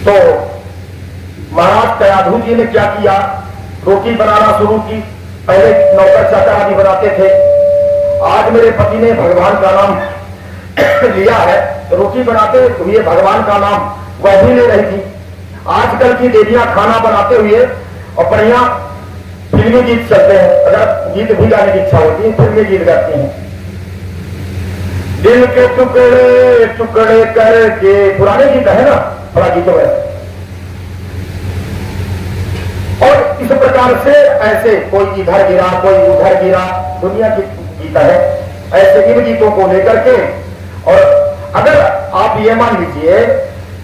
तो महाराज कयाधु जी ने क्या किया, रोटी बनाना शुरू की। पहले नौकर चाकर आदि बनाते थे, आज मेरे पति ने भगवान का नाम लिया है, तो रोटी बनाते हुए भगवान का नाम वह भी ले रही थी। आजकल की देवियां खाना बनाते हुए और बढ़िया फिल्मी गीत चलते हैं, अगर गीत भी गाने की इच्छा होती है फिल्मी गीत गाती हैं। दिल के टुकड़े टुकड़े करके, पुराने गीत है ना, बड़ा गीतों में। और इस प्रकार से ऐसे कोई इधर गिरा कोई उधर गिरा, दुनिया की गीत है, ऐसे इन गीतों को लेकर के। और अगर आप ये मान लीजिए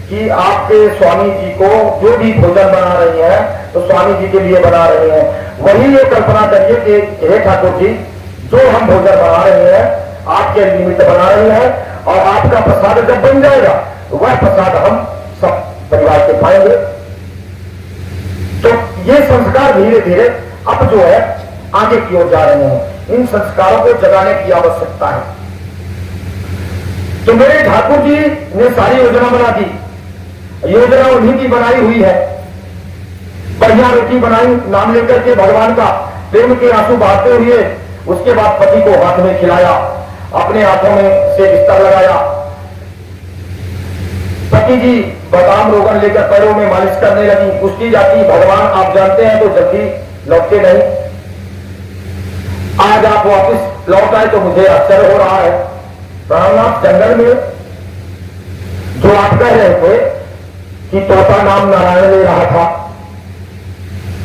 कि आपके स्वामी जी को जो भी भोजन बना रही है तो स्वामी जी के लिए बना रहे हैं, वही ये कल्पना करिए कि हे ठाकुर जी, जो हम भोजन बना रहे हैं आपके निमित्त बना रहे हैं, और आपका प्रसाद जब बन जाएगा तो वह प्रसाद हम सब परिवार के खाएंगे। तो ये संस्कार धीरे धीरे अब जो है आगे की ओर जा रहे हैं। इन संस्कारों को जगाने की आवश्यकता है। तो मेरे ठाकुर जी ने सारी योजना बना दी, योजना उन्हीं की बनाई हुई है। बढ़िया रोटी बनाई, नाम लेकर के भगवान का प्रेम के आंसू बहाते हुए, उसके बाद पति को हाथ में खिलाया, अपने हाथों में से बिस्तर लगाया। पति जी बादाम रोगन लेकर पैरों में मालिश करने लगी, पूछती जाती, भगवान आप जानते हैं तो जल्दी लौटते नहीं, आज आप वापस लौट आए तो मुझे आश्चर्य हो रहा है। प्राणनाथ जंगल में जो आप कह रहे थे कि तोता नाम नारायण ले रहा था,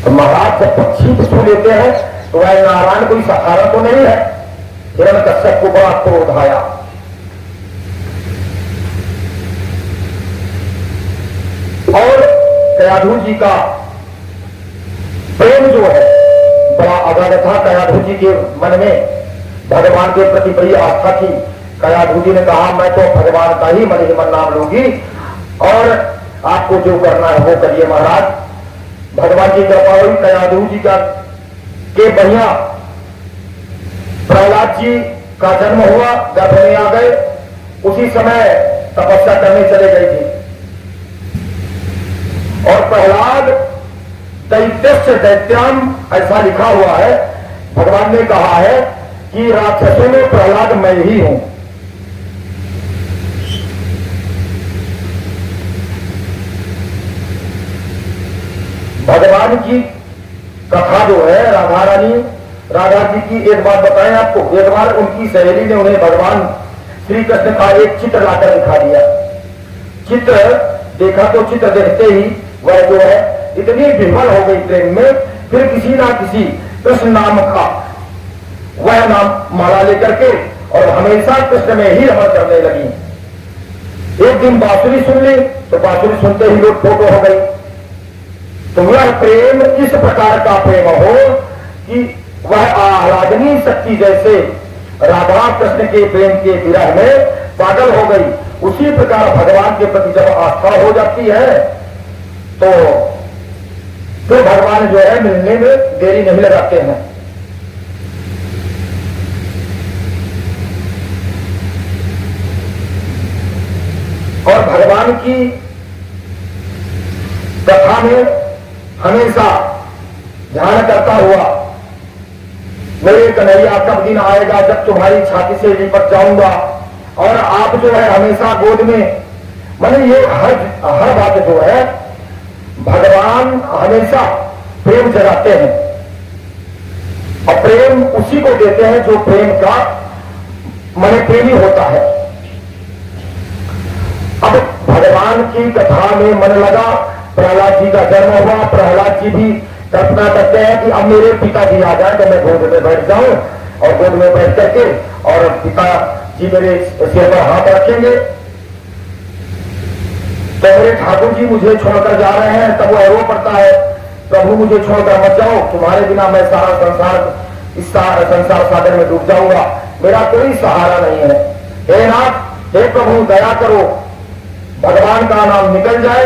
तो महाराज जब पक्षी सुन लेते हैं तो वह नारायण कोई सहारा तो नहीं है। हिरण्यकश्यप को बड़ा क्रोध आया। और कयाधु जी का प्रेम जो है बड़ा अगाध था। कयाधु जी के मन में भगवान के प्रति बड़ी आस्था थी। कयाधु जी ने कहा, मैं तो भगवान का ही मन ही मन नाम लूंगी, और आपको जो करना है वो करिए महाराज। भगवान की कृपा हुई, कयाधु जी का के बढ़िया प्रहलाद जी का जन्म हुआ, गर्भ में आ गए। उसी समय तपस्या करने चले गई थी, और प्रहलाद दैत्यस्य दैत्याम ऐसा लिखा हुआ है। भगवान ने कहा है कि राक्षसों में प्रहलाद मैं ही हूं। भगवान की कथा जो है, राधा रानी राधा जी की एक बात बताएं आपको। एक बार उनकी सहेली ने उन्हें भगवान श्री कृष्ण का एक चित्र लाकर दिखा दिया। चित्र देखा तो चित्र देखते ही वह जो है इतनी विफल हो गई प्रेम में, फिर किसी ना किसी कृष्ण नाम का वह नाम माला लेकर के और हमेशा कृष्ण में ही रमण करने लगी। एक दिन बांसुरी सुन ली तो बांसुरी सुनते ही लोग फोटो हो गई। तो वह प्रेम इस प्रकार का प्रेम हो कि वह आराधनीय शक्ति जैसे राधा कृष्ण के प्रेम के विरह में पागल हो गई। उसी प्रकार भगवान के प्रति जब आस्था हो जाती है तो फिर भगवान जो है मिलने में देरी नहीं लगाते हैं। और भगवान की कथा में हमेशा ध्यान करता हुआ, मेरे कन्हैया कब दिन आएगा जब तुम्हारी छाती से लिपट जाऊंगा, और आप जो है हमेशा गोद में, माने ये हर बात जो है भगवान हमेशा प्रेम जगाते हैं, और प्रेम उसी को देते हैं जो प्रेम का माने प्रेमी होता है। अब भगवान की कथा में मन लगा, प्रहलाद जी का जन्म हुआ। प्रहलाद जी भी कल्पना करते हैं कि अब मेरे पिताजी आ जाए तो मैं गोद में बैठ जाऊं, और गोद में बैठ करके और पिताजी मेरे सिर पर हाथ रखेंगे तो मेरे ठाकुर जी मुझे छोड़कर जा रहे हैं। तब वो रो पड़ता है, प्रभु मुझे छोड़कर मत जाओ, तुम्हारे बिना मैं सारा संसार इस संसार सागर में डूब जाऊंगा, मेरा कोई सहारा नहीं है। हे नाथ, हे प्रभु दया करो, भगवान का नाम निकल जाए,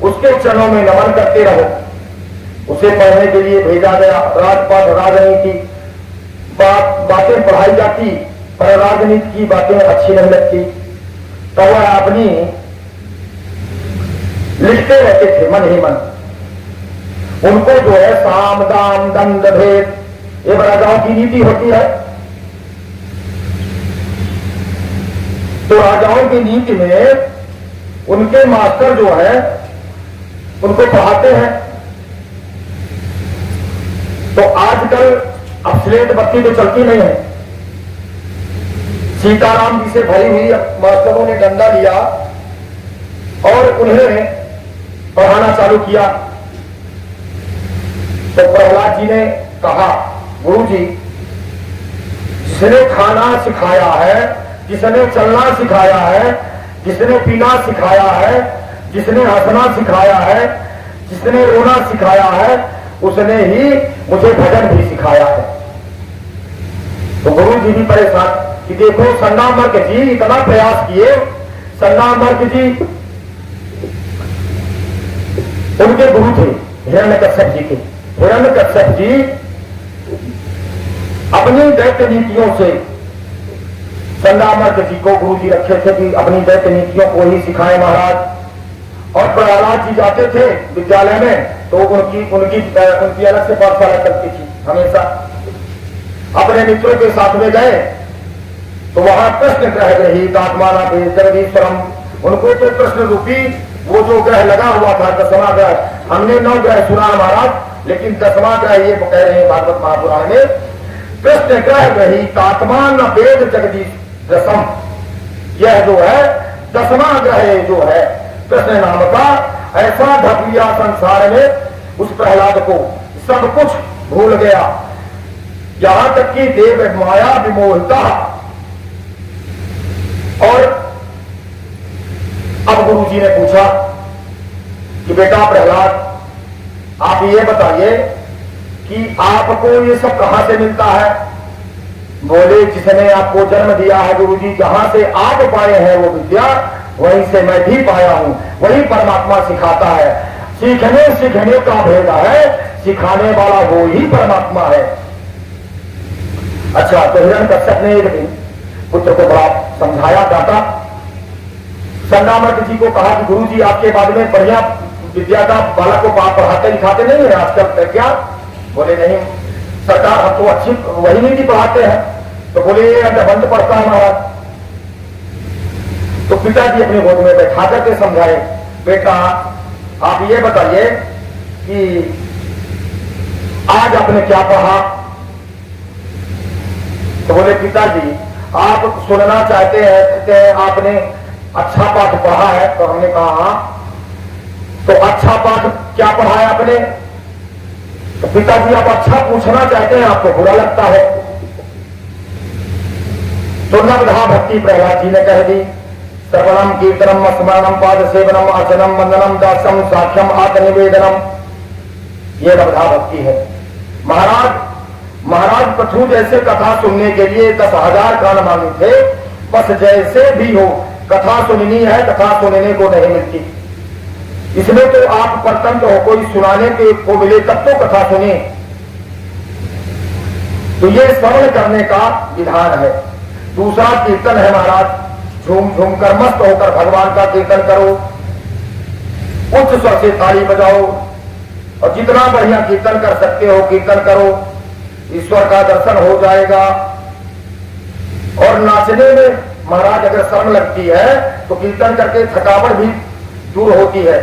उसके चरणों में नमन करते रहो। उसे पढ़ने के लिए भेजा गया। राजपाट राजनीति बातें पढ़ाई जाती, पर राजनीति की बातें अच्छी नहीं लगती। तो वह अपनी लिस्ट लिखते रहते थे मन ही मन। उनको जो है साम दाम दंड भेद, ये राजाओं की नीति होती है। तो राजाओं की नीति में उनके मास्टर जो है उनको पढ़ाते हैं। तो आजकल अब स्लेट बत्ती तो चलती नहीं है। सीताराम जी से भरी हुई मास्टरों ने डंडा लिया और उन्हें पढ़ाना चालू किया। तो प्रहलाद जी ने कहा, गुरु जी, जिसने खाना सिखाया है, जिसने चलना सिखाया है, जिसने पीना सिखाया है, जिसने हंसना सिखाया है, जिसने रोना सिखाया है, उसने ही मुझे भजन भी सिखाया है। तो गुरु जी भी परेशान कि देखो संगमर्ग जी इतना प्रयास किए, संगमर्ग जी उनके गुरु थे हिरण्यकश्यप जी के। हिरण्यकश्यप जी अपनी दैत्य नीतियों से संगमर्ग जी को गुरु जी रखे थे कि अपनी दैत्य नीतियों को ही सिखाए महाराज। और प्रहलाद जी जाते थे विद्यालय में तो उनकी अलग से पाठशाला करती थी। हमेशा अपने मित्रों के साथ में गए तो वहां कृष्ण ग्रह रही आत्माना पे जगदीश्वरम, उनको तो कृष्ण रूपी वो जो ग्रह लगा हुआ था 10वां ग्रह, हमने 9 ग्रह सुना महाराज, लेकिन 10वां ग्रह ये कह रहे हैं भागवत महापुराण में, कृष्ण ग्रह रही आत्मान वेद जगदीश रसम। यह जो है 10वां ग्रह जो है कृष्ण नाम का, ऐसा ढक लिया संसार में उस प्रहलाद को, सब कुछ भूल गया, यहां तक कि देव माया विमोहिता। और अब गुरु जी ने पूछा कि बेटा प्रहलाद, आप ये बताइए कि आपको ये सब कहां से मिलता है? बोले, जिसने आपको जन्म दिया है गुरु जी, जहां से आप पाए हैं वो विद्या, वहीं से मैं भी पाया हूं, वही परमात्मा सिखाता है। सीखने सीखने का भेद है, सिखाने वाला वो ही परमात्मा है। अच्छा, तो हिरण्यकश्यप ने एक दिन पुत्र को बड़ा समझाया, डांटा। संगमर्ग जी को कहा कि गुरु जी आपके बाद में बढ़िया विद्या का बालक को पढ़ाते लिखाते नहीं है आजकल क्या? बोले नहीं सरकार, हम तो अच्छी वही नीति पढ़ाते हैं। तो बोले ये बंद पढ़ता है महाराज। तो पिताजी अपने गोद में बैठा करके समझाए, बेटा आप ये बताइए कि आज आपने क्या पढ़ा? तो बोले पिताजी आप सुनना चाहते हैं आपने अच्छा पाठ पढ़ा है? तो हमने कहा हाँ। तो अच्छा पाठ क्या पढ़ा है आपने? तो पिताजी आप अच्छा पूछना चाहते हैं, आपको बुरा लगता है। तो नवधा भक्ति प्रहलाद जी ने कह दी, श्रवणम कीर्तनम स्मरणम पाद सेवनम अर्चनम वंदनम दासम साक्ष्यम आत्मनिवेदनम, ये नवधा भक्ति है। महाराज पृथु जैसे कथा सुनने के लिए 10,000 कान मांगे थे, बस जैसे भी हो कथा सुननी है, कथा सुनने को नहीं मिलती। इसमें तो आप परतंत्र हो, कोई सुनाने के को मिले तब तो कथा सुने। तो ये श्रवण करने का विधान है। दूसरा कीर्तन है महाराज, झूम झूम कर मस्त होकर भगवान का कीर्तन करो, उच्च स्वर से ताली बजाओ और जितना बढ़िया कीर्तन कर सकते हो कीर्तन करो, ईश्वर का दर्शन हो जाएगा। और नाचने में महाराज अगर शर्म लगती है तो कीर्तन करके थकावट भी दूर होती है।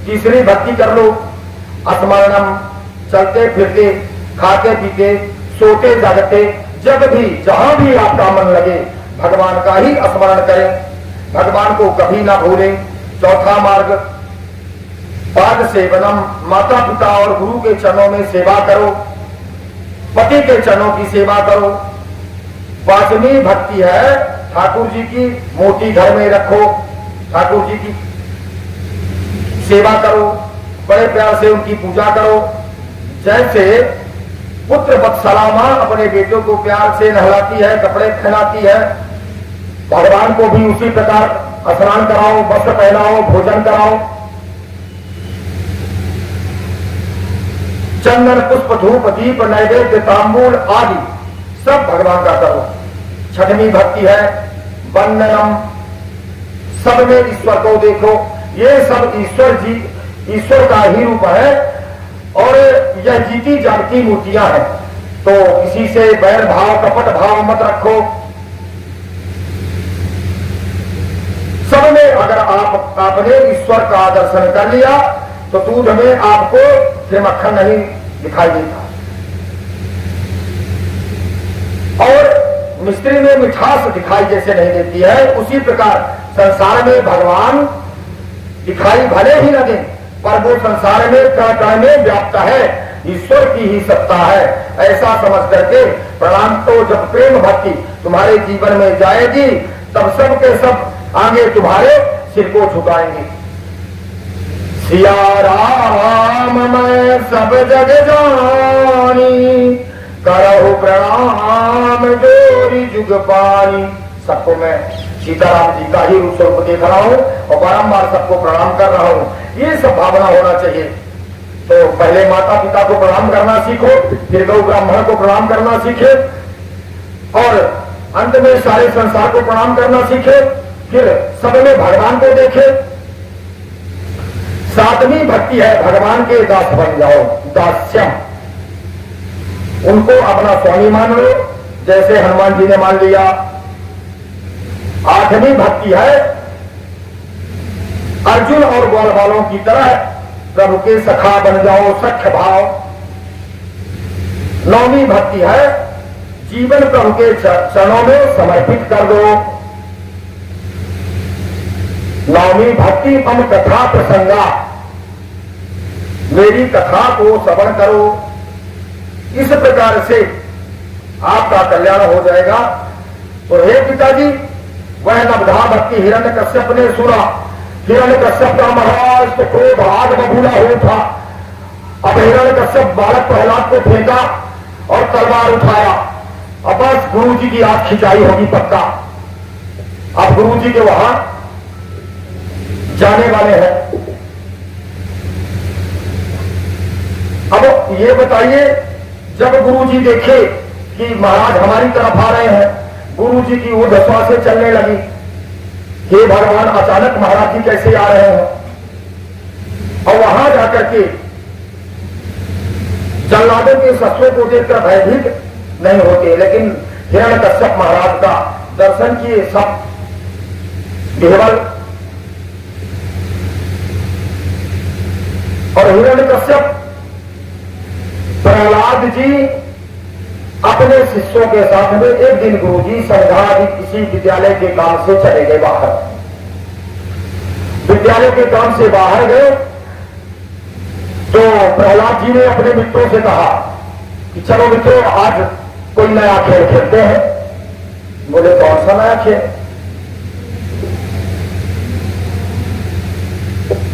तीसरी भक्ति कर लो, स्मरणम, चलते फिरते खाते पीते सोते जागते जब भी जहां भी आपका मन लगे भगवान का ही स्मरण करें, भगवान को कभी ना भूलें। चौथा मार्ग पाद सेवनम, माता पिता और गुरु के चरणों में सेवा करो, पति के चरणों की सेवा करो। पांचवी भक्ति है ठाकुर जी की मूर्ति घर में रखो, ठाकुर जी की सेवा करो, बड़े प्यार से उनकी पूजा करो। जैसे पुत्र वत्सला मां अपने बेटों को प्यार से नहलाती है, कपड़े पहनाती है, भगवान को भी उसी प्रकार स्नान कराओ, वस्त्र पहनाओ, भोजन कराओ। चंदन पुष्प धूप दीप नैवेद्य तांबूल आदि सब भगवान का करो। छठवीं भक्ति है वंदनम, सब में ईश्वर को देखो। ये सब ईश्वर जी ईश्वर का ही रूप है और यह जीती जागती मूर्तियां हैं। तो किसी से बैर भाव कपट भाव मत रखो। सब में अगर आपने ईश्वर का दर्शन कर लिया तो दूध में आपको फिर मक्खन नहीं दिखाई देता और मिस्त्री में मिठास दिखाई जैसे नहीं देती है, उसी प्रकार संसार में भगवान दिखाई भले ही लगे पर वो संसार में कण में व्याप्त है, ईश्वर की ही सत्ता है। ऐसा समझ करके प्रणाम तो जब प्रेम भक्ति तुम्हारे जीवन में जाएगी तब सब के सब आगे तुम्हारे सिर को झुकाएंगे। सिया राम मैं सब जग जानी, करहु प्रणाम जोरी जुग पानी। सबको मैं सीताराम जी का ही रूप स्वरूप देख रहा हूँ और बारंबार सबको प्रणाम कर रहा हूँ। ये सब भावना होना चाहिए। तो पहले माता पिता को प्रणाम करना सीखो, फिर गौ ब्राह्मण को प्रणाम करना सीखे और अंत में सारे संसार को प्रणाम करना सीखे, फिर सब में भगवान को देखे। सातवीं भक्ति है भगवान के दास बन जाओ, दास्यम। उनको अपना स्वामी मान लो जैसे हनुमान जी ने मान लिया। आठवीं भक्ति है अर्जुन और ग्वाल वालों की तरह प्रभु के सखा बन जाओ, सख्य भाव। नौवीं भक्ति है जीवन प्रभु के चरणों में समर्पित कर दो। नौवीं भक्ति मम कथा प्रसंगा, मेरी कथा को श्रवण करो। इस प्रकार से आपका कल्याण हो जाएगा। तो हे पिताजी, वह नवधा भक्ति हिरण्यकश्यप ने सुना। हिरण्यकश्यप का महाराज तो क्रोध आग बबूला हुआ था। अब हिरण्यकश्यप बालक प्रहलाद को फेंका और तलवार उठाया। अब बस गुरु जी की आंख खिंचाई होगी पक्का। अब गुरु जी के वहां जाने वाले हैं। अब ये बताइए, जब गुरु जी देखे कि महाराज हमारी तरफ आ रहे हैं, गुरु जी की ऊर्ध्वा से चलने लगी। हे भगवान, अचानक महाराज जी कैसे आ रहे हैं? और वहां जाकर के जल्लादों के शस्त्रों को देखकर भयभीत नहीं होते, लेकिन हिरण्यकश्यप महाराज का दर्शन किए सब केवल। और हिरण्यकश्यप प्रहलाद जी अपने शिष्यों के साथ में एक दिन गुरुजी संध्या आदि किसी विद्यालय के काम से चले गए बाहर। विद्यालय के काम से बाहर गए तो प्रहलाद जी ने अपने मित्रों से कहा कि चलो मित्रों, आज कोई नया खेल खेलते हैं। बोले कौन सा नया खेल?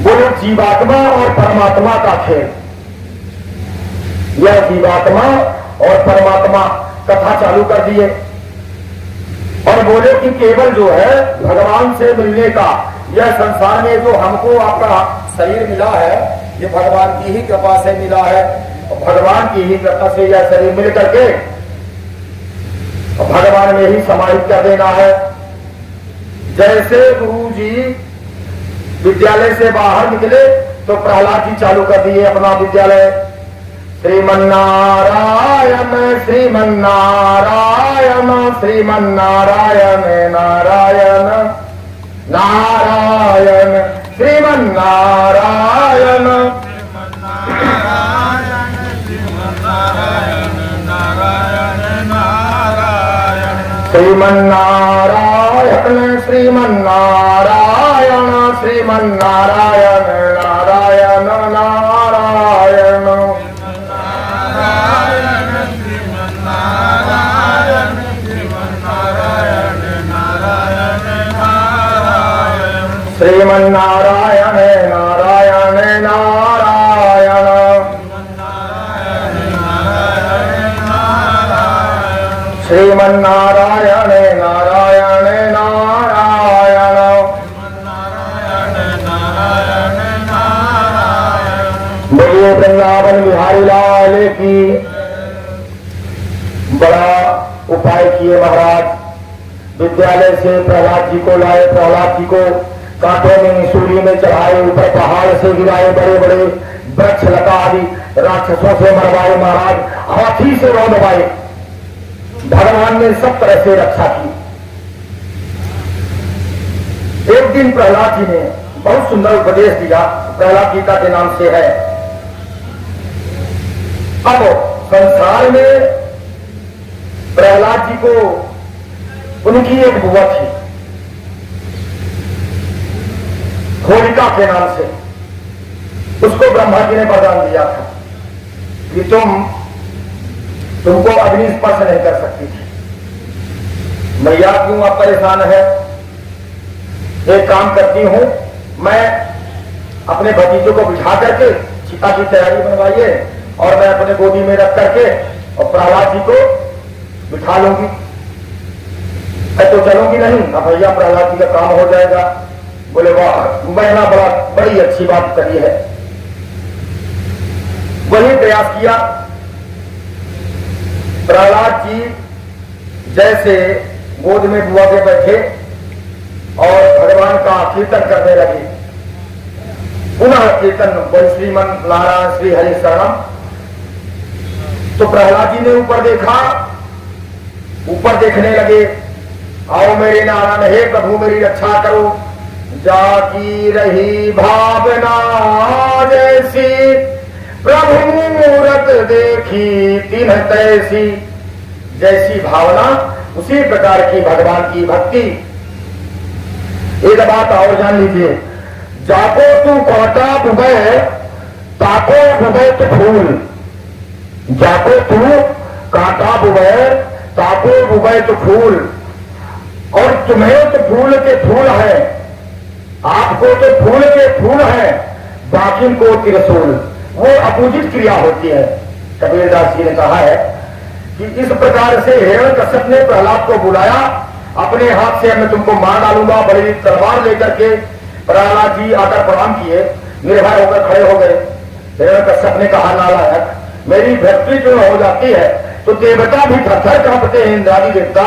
बोले जीवात्मा और परमात्मा का खेल। यह जीवात्मा और परमात्मा कथा चालू कर दिए और बोले कि केवल जो है भगवान से मिलने का, यह संसार में जो हमको आपका शरीर मिला है, ये भगवान की ही कृपा से मिला है। भगवान की ही कृपा से यह शरीर मिल करके भगवान में ही समाहित कर देना है। जैसे गुरु जी विद्यालय से बाहर निकले तो प्रहलाद जी चालू कर दिए अपना विद्यालय। श्रीमन्नारायण श्रीमन्नारायण श्रीमन्नारायण नारायण नारायण श्रीमन्नारायण श्रीमन्नारायण श्रीमन्नारायण श्रीमन्नारायण नारायण नारायण श्रीमन्नारायण नारायण नारायण श्रीमन्नारायण नारायण नारायण बोलिए वृंदावन बिहारी लाल की। बड़ा उपाय किए महाराज। विद्यालय से प्रहलाद जी को लाए। प्रहलाद जी को कांटों में सूर्य में चढ़ाए, ऊपर पहाड़ से गिराए, बड़े बड़े वृक्ष लता आदि राक्षसों से मरवाए महाराज, हाथी से रौंदवाए। भगवान ने सब तरह से रक्षा की। एक दिन प्रहलाद जी ने बहुत सुंदर उपदेश दिया, प्रहलाद गीता के नाम से है। अब संसार में प्रहलाद जी को उनकी एक बुआ थी होलिका के नाम से, उसको ब्रह्मा जी ने वरदान दिया था कि तुमको अग्नि स्पर्श नहीं कर सकती थी। मैया क्यों आप परेशान है, एक काम करती हूं, मैं अपने भतीजों को बिठा करके चिता की तैयारी बनवाइए और मैं अपने गोदी में रख करके और प्रहलाद जी को बिठा लूंगी। तो चलूंगी नहीं? अब भैया प्रहलाद जी का काम हो जाएगा। बोले वाह, मैंने बड़ी अच्छी बात करी है। वही प्रयास किया। प्रहलाद जी जैसे गोद में बुआ के बैठे और भगवान का कीर्तन करने लगे, पुनः कीर्तन बोल श्रीमन नारायण श्री हरि शरणम। तो प्रहलाद जी ने ऊपर देखा, ऊपर देखने लगे, आओ मेरे नारायण, हे प्रभु मेरी रक्षा करो, जाकी रही भावना जैसी, प्रभु मूरत देखी तिन्ह तैसी। जैसी भावना उसी प्रकार की भगवान की भक्ति। एक बात और जान लीजिए, जाको तू कांटा बुबे ताको बुबे तो फूल, जाको तू कांटा बुबे ताको बुबे तो फूल। और तुम्हें तो फूल के फूल है, आपको तो फूल के फूल है, बाकी को त्रिशूल। वो अपोजिट क्रिया होती है। कबीरदास जी ने कहा है कि इस प्रकार से हिरण्यकश्यप ने प्रहलाद को बुलाया, अपने हाथ से मैं तुमको मार डालूंगा, बड़ी तलवार लेकर के। प्रहलाद जी आकर प्रणाम किए, निर्भय होकर खड़े हो गए। हिरण्यकश्यप ने कहा, नालायक, मेरी भक्ति जो हो जाती है तो देवता भी थर-थर कांपते हैं, इंद्रादि देवता।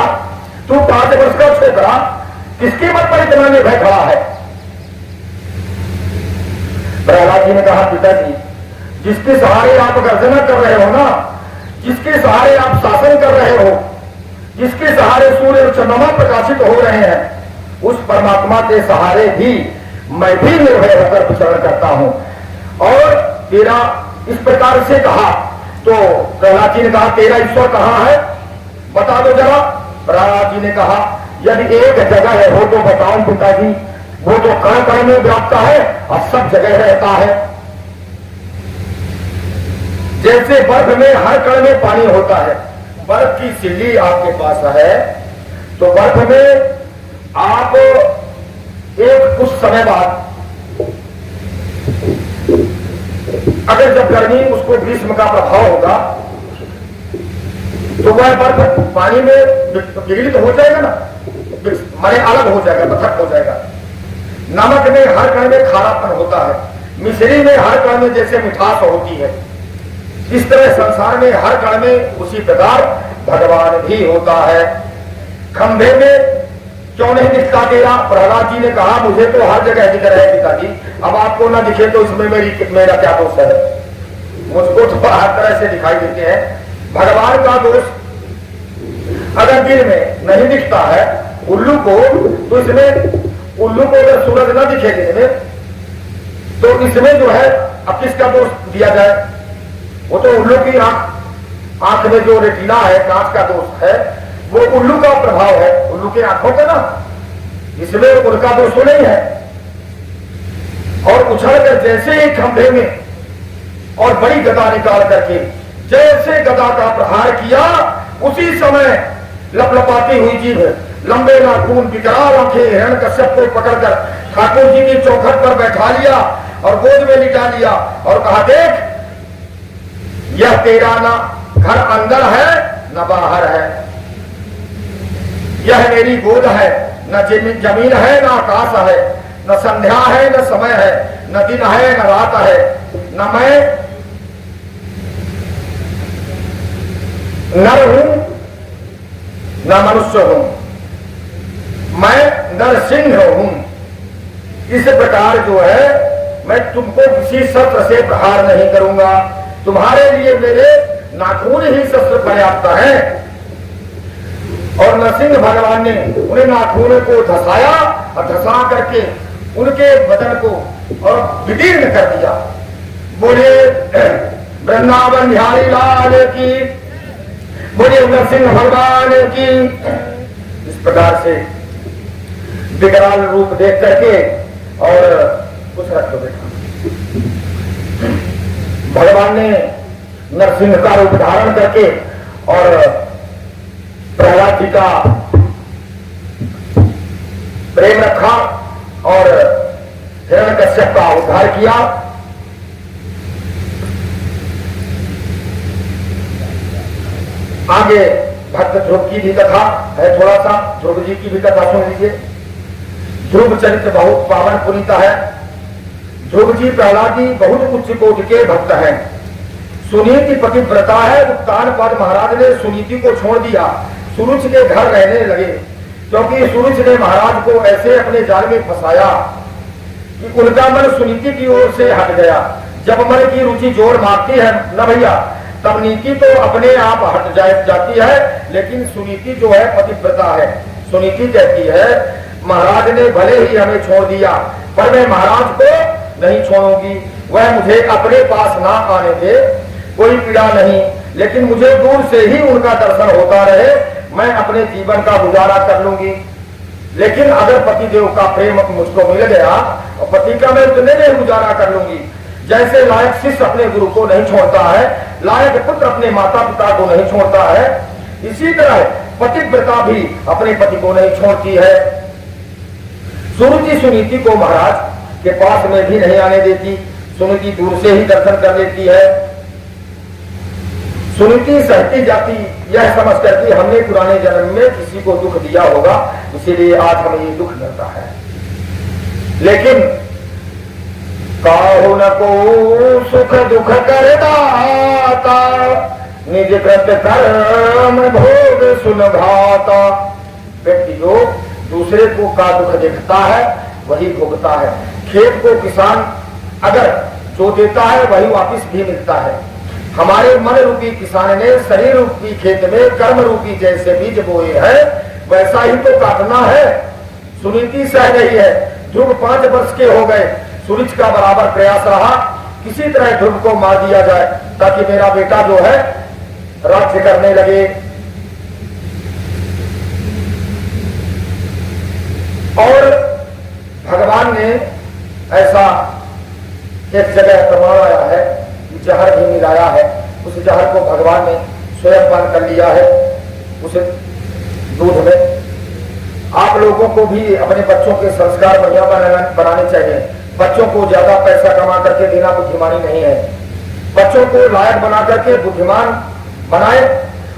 तू 5 वर्ष का छोकरा किसकी मत पर इतना निर्भय खड़ा है? प्रहलाद जी ने कहा, पिताजी, जिसके सहारे आप गर्जना कर रहे हो ना, जिसके सहारे आप शासन कर रहे हो, जिसके सहारे सूर्य और चंद्रमा प्रकाशित हो रहे हैं, उस परमात्मा के सहारे भी मैं भी निर्भय होकर विचरण करता हूं। और तेरा इस प्रकार से कहा तो प्रहलाद जी ने कहा, तेरा ईश्वर कहां है, बता दो जरा। प्रहलाद जी ने कहा, यदि एक जगह है हो तो बताऊं पिताजी, वो तो कण कण में व्याप्त है और सब जगह रहता है। जैसे बर्फ में हर कण में पानी होता है, बर्फ की सिल्ली आपके पास है तो बर्फ में आप एक कुछ समय बाद अगर जब गर्मी उसको ग्रीष्म का प्रभाव होगा तो वह बर्फ पानी में विघटित हो जाएगा ना, माने अलग हो जाएगा, पृथक हो जाएगा। नमक में हर कण में खारापन होता है, मिश्री में हर कण में जैसे मिठास होती है, इस तरह संसार में हर कण में उसी प्रकार भगवान भी होता है। खंभे में क्यों नहीं दिखता तेरा? प्रहलाद जी ने कहा, मुझे तो हर जगह दिख रहा है पिताजी, अब आपको ना दिखे तो इसमें मेरा क्या दोष है? मुझको तो हर तरह से दिखाई देते हैं। भगवान का दोष अगर दिन में नहीं दिखता है उल्लू को, तो इसमें उल्लू को अगर सूरज न दिखे दिन में तो इसमें जो है अब किसका दोष दिया जाए? वो तो उल्लू की आंख में जो रेटिना है, कांच का दोष है, वो उल्लू का प्रभाव है, उल्लू के आंखों का ना, इसमें उनका दोष तो नहीं है। और उछल कर जैसे ही खंभे में और बड़ी गदा निकाल करके जैसे गदा का प्रहार किया, उसी समय लपलपाती हुई जीभ, लंबे नाखून, विकराल आंखें हिरण्यकश्यप को पकड़कर ठाकुर जी की चौखट पर बैठा लिया और गोद में लिटा लिया और कहा, देख, यह तेरा ना घर अंदर है न बाहर है, यह मेरी गोद है, न जमीन है न आकाश है, न संध्या है न समय है, न दिन है न रात है, न मैं नर हूं न मनुष्य हूं, मैं नरसिंह हूं। इस प्रकार जो है मैं तुमको किसी शस्त्र से प्रहार नहीं करूंगा, तुम्हारे लिए मेरे नाखून ही शस्त्र पर्याप्त है। और नरसिंह भगवान ने उन्हें नाखूनों को धसाया और धसा करके उनके बदन को और विदीर्ण कर दिया। बोले वृंदावन बिहारी लाल की, बोले नरसिंह भगवान की। इस प्रकार से विकराल रूप देख करके और कुछ रख दो बेटा, भगवान ने नरसिंह का रूप धारण करके और प्रहलाद जी का प्रेम रखा और हिरण्यकश्यप का उद्धार किया। आगे भक्त ध्रुव की भी कथा है, थोड़ा सा ध्रुव जी की भी कथा सुन लीजिए। ध्रुव चरित्र बहुत पावन पुनीता है। ध्रुव जी प्रहलाद जी बहुत उच्च कोटि के भक्त हैं। सुनीति पतिव्रता है। उत्तानपाद महाराज ने सुनीति को छोड़ दिया, सुरुच के घर रहने लगे, क्योंकि सुरुच ने महाराज को ऐसे अपने जाल में फंसाया कि उनका मन सुनीति की ओर से हट गया। जब मन की रुचि जोर मारती है न भैया, तब नीति तो अपने आप हट जाती है, लेकिन सुनीति जो है पतिव्रता है। सुनीति कहती है महाराज ने भले ही हमें छोड़ दिया, पर मैं महाराज को नहीं छोड़ूंगी, वह मुझे अपने पास ना आने दे, कोई पीड़ा नहीं, लेकिन मुझे दूर से ही उनका दर्शन होता रहे, मैं अपने जीवन का गुजारा कर लूंगी। लेकिन अगर पति देव का प्रेम मुझको मिल गया और पति का मैं उतने में गुजारा कर लूंगी। जैसे लायक शिष्य अपने गुरु को नहीं छोड़ता है, लायक पुत्र अपने माता पिता को नहीं छोड़ता है, इसी तरह पतिव्रता भी अपने पति को नहीं छोड़ती है। सुरुचि सुनीति को महाराज के पास में भी नहीं आने देती, सुनीति दूर से ही दर्शन कर लेती है। सुनीति सहती जाती यह समझ करके हमने पुराने जन्म में किसी को दुख दिया होगा, इसीलिए आज हमें ये दुख मिलता है। लेकिन काहु न को सुख दुख कर दाता, निज कृत कर्म भोग सुलभाता। व्यक्ति जो दूसरे को का दुख देखता है वही भोगता है। खेत को किसान अगर जो देता है वही वापिस भी मिलता है। हमारे मन रूपी किसान ने शरीर रूपी खेत में कर्म रूपी जैसे बीज बोए हैं, वैसा ही तो काटना है। सुनीति सह रही है। ध्रुव 5 वर्ष के हो गए, सूरज का बराबर प्रयास रहा किसी तरह ध्रुव को मार दिया जाए, ताकि मेरा बेटा जो है राज्य करने लगे। और भगवान ने ऐसा एक जगह प्रमाण आया है, जहर भी मिलाया है, उस जहर को भगवान ने स्वयं पान कर लिया है उस दूध में। आप लोगों को भी अपने बच्चों के संस्कार बढ़िया बनाने चाहिए। बच्चों को ज्यादा पैसा कमा करके देना बुद्धिमानी नहीं है। बच्चों को लायक बना करके बुद्धिमान बनाए।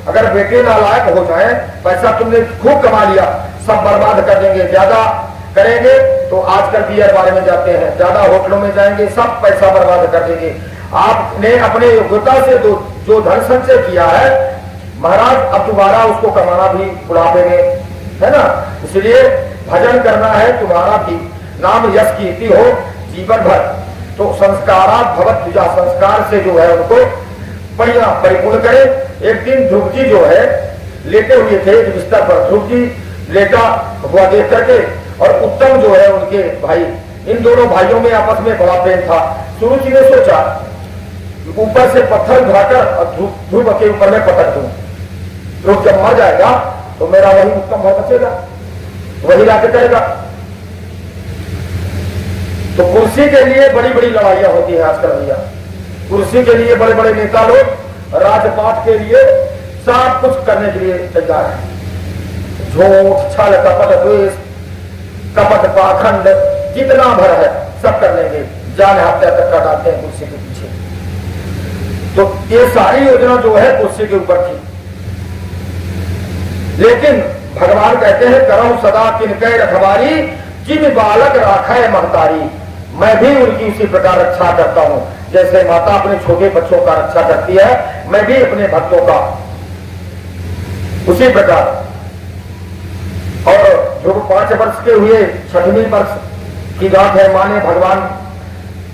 अगर बेटे नालायक हो जाए, पैसा तुमने खूब कमा लिया, सब बर्बाद कर देंगे। ज्यादा करेंगे तो आजकल बियर बार में जाते हैं, ज्यादा होटलों में जाएंगे, सब पैसा बर्बाद कर देंगे। आपने अपने योग्यता से जो धन संचय किया है महाराज, अब दोबारा उसको कमाना भी बुढ़ापे में है ना। इसलिए भजन करना है तुम्हारा भी, नाम यश कीर्ति हो जीवन भर। तो संस्कारात भवत पूजा, संस्कार से जो है उनको बढ़िया परिपूर्ण करे। एक दिन ध्रुव जी जो है लेटे हुए थे बिस्तर पर, ध्रुव जी लेटा हुआ देख करके, और उत्तम जो है उनके भाई, इन दोनों भाइयों में आपस में बड़ा प्रेम था। सूर्य जी ने सोचा ऊपर से पत्थर उठाकर और ध्रुव के ऊपर में पटक दूं, ध्रुव जब मर जाएगा तो मेरा वही उत्तम भाई बचेगा, वही राज्य करेगा। तो कुर्सी के लिए बड़ी बड़ी लड़ाइयां होती है आजकल भैया। कुर्सी के लिए बड़े बड़े नेता लोग राजपाट के लिए सब कुछ करने के लिए तैयार है। झूठ, छल, कपट, द्वेष, कपट, पाखंड जितना भर है सब कर लेंगे, जान हत्या तक का डालते हैं कुर्सी के पीछे। तो ये सारी योजना जो है कुर्सी के ऊपर थी। लेकिन भगवान कहते हैं करम सदा किनके रखवारी, जिन बालक राखा है महतारी। मैं भी उनकी उसी प्रकार रक्षा करता हूं, जैसे माता अपने छोटे बच्चों का रक्षा करती है, मैं भी अपने भक्तों का उसी प्रकार। और जो 5 वर्ष के हुए, 6वें वर्ष की गांठ है। माँ ने भगवान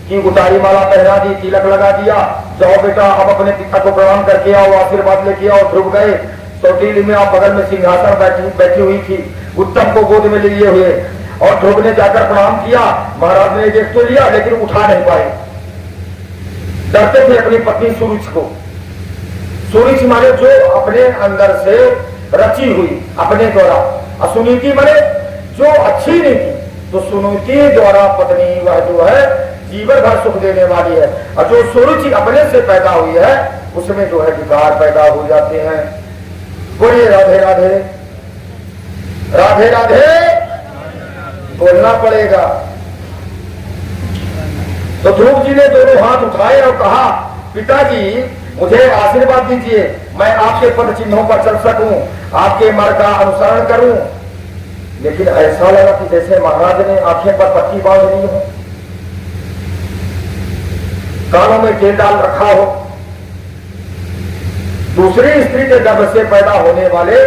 की उतारी माला पहना दी, तिलक लगा दिया, जाओ बेटा अब अपने पिता को प्रणाम करके आओ, आशीर्वाद लेके आओ। ध्रुव गए। सौटीली में आप बगल में सिंहासन बैठी हुई थी, उत्तम को गोद में लिए हुए, और ध्रुव ने जाकर प्रणाम किया। महाराज ने देख तो लिया लेकिन उठा नहीं पाए, डरते थे अपनी पत्नी सुरुचि को। सुरुचि माने जो अपने अंदर से रची हुई अपने द्वारा, असुनीति माने जो अच्छी नहीं थी, तो सुनीति द्वारा पत्नी वह जो है जीवन भर सुख देने वाली है, और जो सुरुचि अपने से पैदा हुई है उसमें जो है विकार पैदा हो जाते हैं। बोलिए राधे राधे, राधे राधे बोलना पड़ेगा। तो ध्रुव जी ने दोनों हाथ उठाए और कहा, पिताजी मुझे आशीर्वाद दीजिए, मैं आपके पद चिन्हों पर चल सकूं, आपके मार्ग का अनुसरण करूं। लेकिन ऐसा लगा कि जैसे महाराज ने आंखें पर पट्टी बांध ली हो, कानों में तेल डाल रखा हो। दूसरी स्त्री के गर्भ से पैदा होने वाले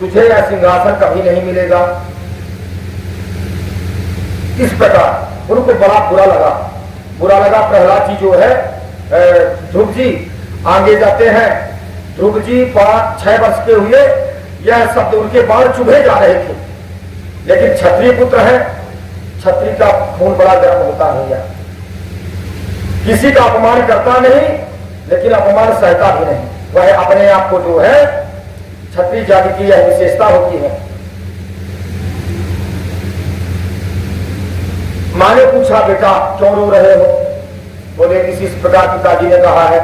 तुझे यह सिंहासन कभी नहीं मिलेगा। इस प्रकार उनको बड़ा बुरा लगा। प्रहलाद जी जो है ध्रुव जी आगे जाते हैं। ध्रुव जी 5-6 वर्ष के हुए, यह शब्द उनके बाण चुभे जा रहे थे, लेकिन क्षत्रिय पुत्र है, क्षत्रिय का खून बड़ा गर्म होता है, या किसी का अपमान करता नहीं लेकिन अपमान सहता भी नहीं। वह अपने आप को जो है क्षत्रिय जाति की यह विशेषता होती है। माँ ने पूछा, बेटा क्यों रो रहे हो? बोले इस प्रकार पिताजी ने कहा है।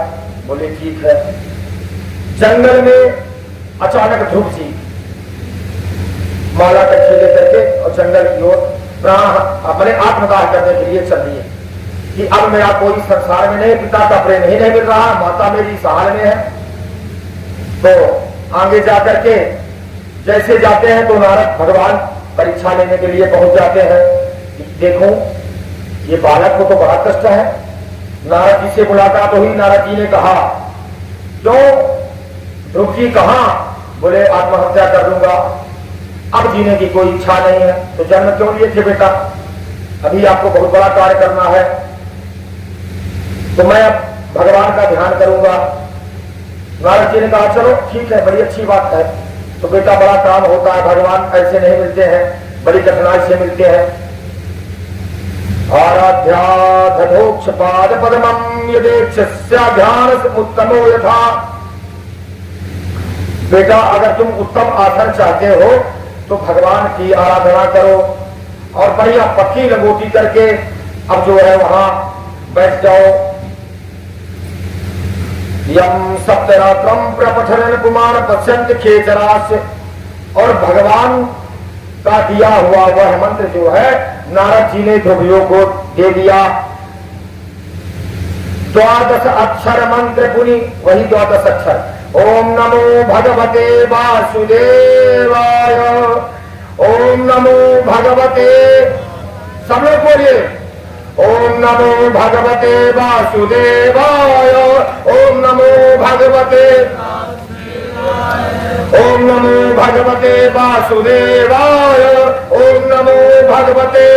बोले ठीक है। जंगल में अचानक ध्रुव जी माला कट्ठे लेकर के और जंगल की ओर प्राण अपने आत्मदाह करने के लिए चल दिए कि अब मेरा कोई संसार में नहीं, पिता का प्रेम ही नहीं मिल रहा, माता मेरी सहाल में है। तो आगे जाकर के जैसे जाते हैं तो नारद भगवान परीक्षा लेने के लिए पहुंच जाते हैं। देखो ये बालक को तो बड़ा कष्ट है। नारद जी से मुलाकात हुई। नारद जी ने कहा, क्यों ध्रुव जी कहां? बोले आत्महत्या कर लूंगा, अब जीने की कोई इच्छा नहीं है। तो जन्म क्यों लिए थे बेटा? अभी आपको बहुत बड़ा कार्य करना है, तो मैं अब भगवान का ध्यान करूंगा। नारद जी ने कहा चलो ठीक है, बड़ी अच्छी बात है। तो बेटा बड़ा काम होता है, भगवान ऐसे नहीं मिलते हैं, बड़ी कठिनाई से मिलते हैं। आराध्याधोक्ष पाद पद्मं यदेक्षस्या ध्यान उत्तमो यथा। बेटा अगर तुम उत्तम आसन चाहते हो तो भगवान की आराधना करो और बढ़िया पक्की लंगोटी करके अब जो है वहां बैठ जाओ। यम सप्तरात्रम प्रपठन कुमार पश्यंत खेचरास। और भगवान का दिया हुआ वह मंत्र जो है नारद जी ने ध्रुवियों को दे दिया। 12 अक्षर मंत्र पुनि, वही 12 अक्षर। ओम नमो भगवते वासुदेवाय, ओम नमो भगवते, सब लोग बोलिए, ओम नमो भगवते वासुदेवाय, ओम नमो भगवते, ओम नमो भगवते वासुदेवाय, ओम नमो भगवते,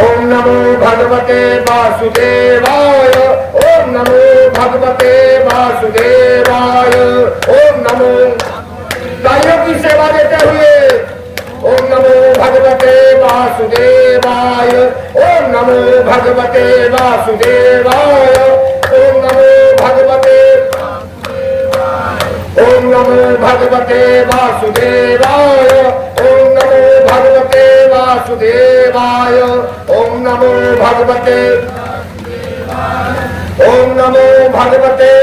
ओम नमो भगवते वासुदेवाय, ओम नमो भगवते वासुदेवाय, ओम नमो, तालियों की सेवा देते हुए, ओम नमो भगवते वासुदेवाय, ओम नमो भगवते वासुदेवाय, ओम नमो भगवते, ओम नमो भगवते वासुदेवाय, ओम नमो भगवते वासुदेवाय, ओम नमो भगवते, ओम नमो भगवते,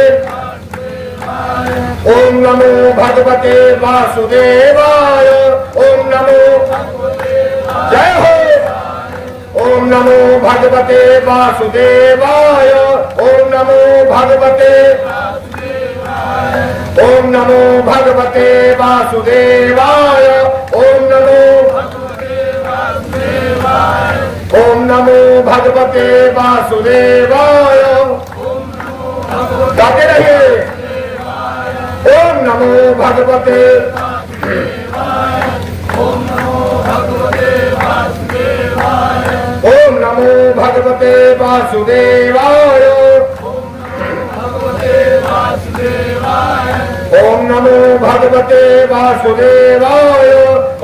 ओम नमो भगवते वासुदेवाय, ओम नमो, जय हो। ओम नमो भगवते वासुदेवाय, ओम नमो भगवते, ओम नमो भगवते वासुदेवाय, ओम नमो, ओम नमो भगवते वासुदेवाय, गाते रहिए, ओम नमो भगवते, ओम नमो भगवते वासुदेवाय। भगवते वासुदेवाय। ओम नमो भगवते वासुदेवाय।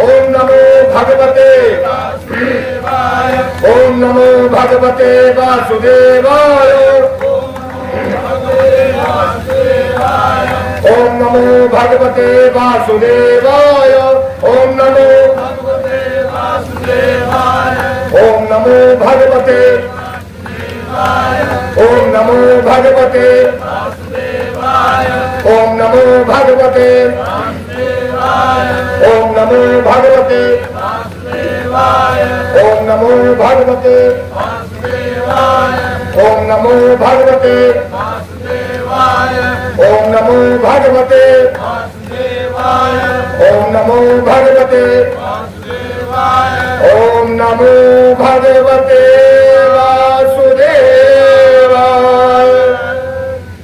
ओम नमो भगवते वासुदेवाय। ओम नमो भगवते वासुदेवाय। ओम नमो भगवते वासुदेवाय। ओम नमो भगवते वासुदेवाय। ओम नमो भगवते। ओम नमो भगवते वासुदेवाय। ओम नमो भगवते वासुदेवाय। ओम नमो भगवते वासुदेवाय। ओम नमो भगवते वासुदेवाय। ओम नमो भगवते वासुदेवाय। ओम नमो भगवते वासुदेवाय। ओम नमो भगवते वासुदेवाय। ओम नमो भगवते